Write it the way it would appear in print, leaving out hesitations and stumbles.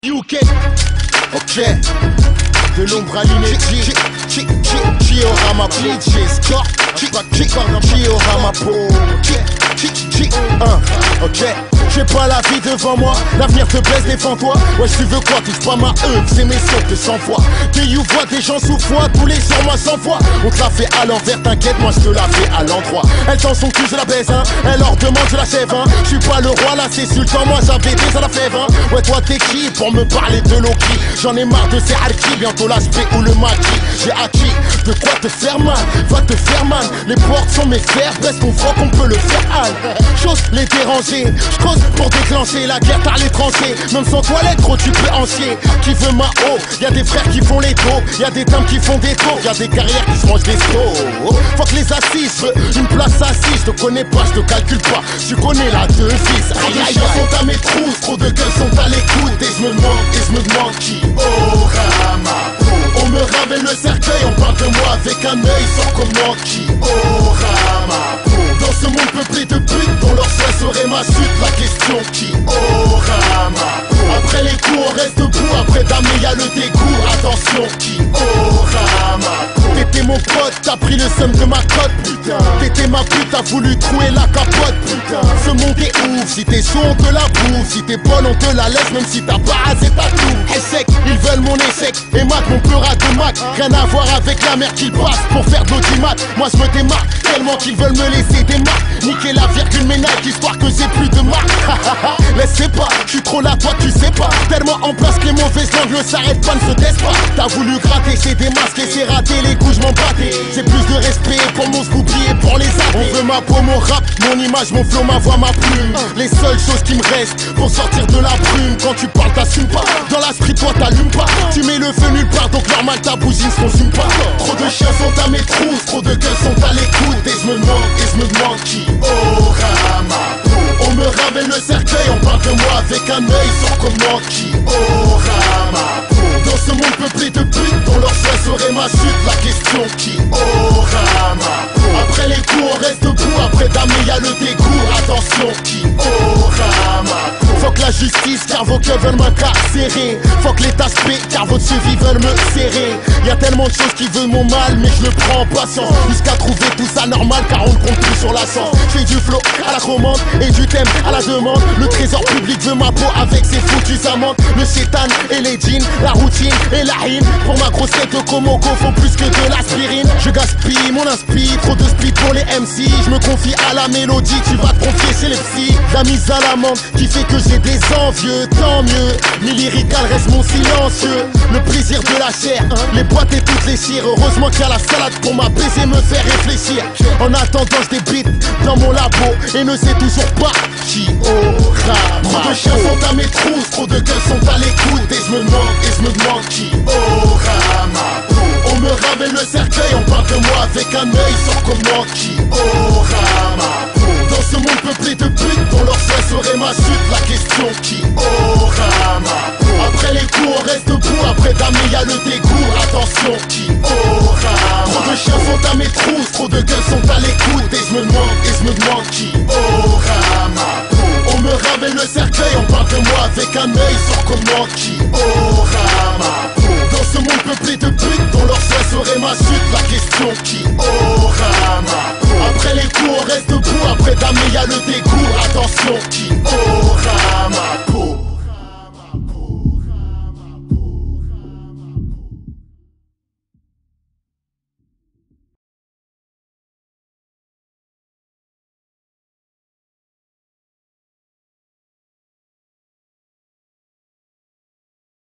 UK. Ok. De l'ombre à l'inédit. Qui aura ma peau? Qui aura ma peau? Ok. J'ai pas la vie devant moi, l'avenir te baisse, défends-toi. Ouais, tu veux quoi, touche pas ma c'est mes sons de 100 fois. Des you voient des gens sous foi, tous les sur moi 100 fois. On te l'a fait à l'envers, t'inquiète, moi je te la fais à l'endroit. Elle dans son cul, je la baise, hein. Elle leur demande, je la sève, hein. Je suis pas le roi, là c'est sultan, moi j'avais déjà la fève, hein. Ouais, toi t'es qui pour me parler de Loki? J'en ai marre de ces harkis, bientôt l'aspect ou le maquis. J'ai acquis de quoi te faire mal, va te faire mal. Les portes sont mes fers, baisse ton froc, on peut le faire hal. Chose les déranger, je cause pour déclencher la guerre par l'étranger. Même sans toilette, gros tu peux ancien. Qui veut ma eau? Y'a des frères qui font les dos, y'a des dames qui font des tours, y'a des carrières qui se mangent des sauts. Faut que les assises, une place assise. Je te connais pas, je te calcule pas, tu connais la devise. Aïe aïe, sont à mes trousses, trop de gueules sont à l'écoute. Et je me demande qui aura ma peau. On me ramène le cercueil, on parle de moi avec un œil sans comment. Qui aura ma peau? Dans ce monde peuplé de putes dont leur souhait serait ma chute, la question qui aura ma peau? Après les coups on reste debout, après damer y'a le dégoût. Attention, qui aura ma peau? T'étais mon pote, t'as pris le seum de ma cote, putain. T'étais ma pute, t'as voulu trouer la capote, putain. Ce monde est ouf, si t'es chaud on te la bouffe, si t'es bonne on te la laisse, même si t'as pas rasé ta toux. Échec, ils veulent mon échec, et Mac mon pleura de Mac. Rien à voir avec la merde qu'ils passent pour faire de l'audimat. Moi je me démarque, tellement qu'ils veulent me laisser des marques. Niquer la virgule ménage, histoire que j'ai plus de marques. Laissez pas, je suis trop là, toi tu sais pas. Tellement en place que les mauvaises langues ne s'arrêtent pas, ne se taisent pas. T'as voulu gratter, c'est démasqué, c'est raté, les coups je m'en battais. J'ai plus de respect pour mon sboubier, pour les armes. On veut ma peau, mon rap, mon image, mon flow, ma voix, ma plume. Les seules choses qui me restent pour sortir de la brume. Quand tu parles, t'assumes pas. Dans la street, toi t'allumes pas. Tu mets le feu nulle part, donc normal ta bougie ne se consume pas. Trop de chiens sont à mes trousses, trop de gueules sont à l'écoute. Et je me demande qui aura ma peau. On me ramène le cercueil, on parle de moi avec un œil sans comment. Qui aura ma peau? Dans ce monde peuplé de putes dont leur souhait serait ma chute, la question qui aura ma peau? Après les coups on reste debout, après damer y'a le dégoût. Attention, qui aura ma peau? Faut que la justice car vos queues veulent m'incarcérer. Faut que l'état se paie car votre survie veulent me serrer. Y'a tellement de choses qui veulent mon mal mais je le prends en patience. Jusqu'à trouver tout ça normal car on ne compte plus sur la chance. Je fais du flow à la commande et du thème à la demande. Le trésor public veut ma peau avec ses foutues amendes. Le chétan et les jeans, la routine et la rime. Pour ma grosse tête de Komoko faut plus que de l'aspirine. Je gaspille mon inspi, trop de speed pour les MC. Je me confie à la mélodie, tu vas te confier chez les psys. La mise à l'amende qui fait que j'ai des envieux, tant mieux. Mais lyrical reste mon silencieux. Le plaisir de la chair, les boîtes et toutes les cires. Heureusement qu'il y a la salade pour m'apaiser, me faire réfléchir. En attendant je débite dans mon labo et ne sais toujours pas qui aura ma peau. Trop de chiens sont à mes trousses, trop de gueules sont à l'écoute. Et je me demande qui aura ma peau. On me ramène le cercueil, on parle de moi avec un œil sans comment. Qui aura ma peau? Dans ce monde peuplé de putes dont leur souhait serait ma chute, la question qui aura ma peau? Après les coups on reste debout, après damer y'a le dégoût. Attention, qui aura ma peau? Trop de chiens sont à mes trousses, trop de gueules sont à l'écoute. Et je me demande qui aura ma peau? On me ramène le cercueil, on parle de moi avec un œil sans comment. Qui aura ma peau? Dans ce monde peuplé de putes dont leur souhait serait ma chute, la question qui aura ma peau? Après les coups on reste debout, après damer y'a le dégoût. Attention, qui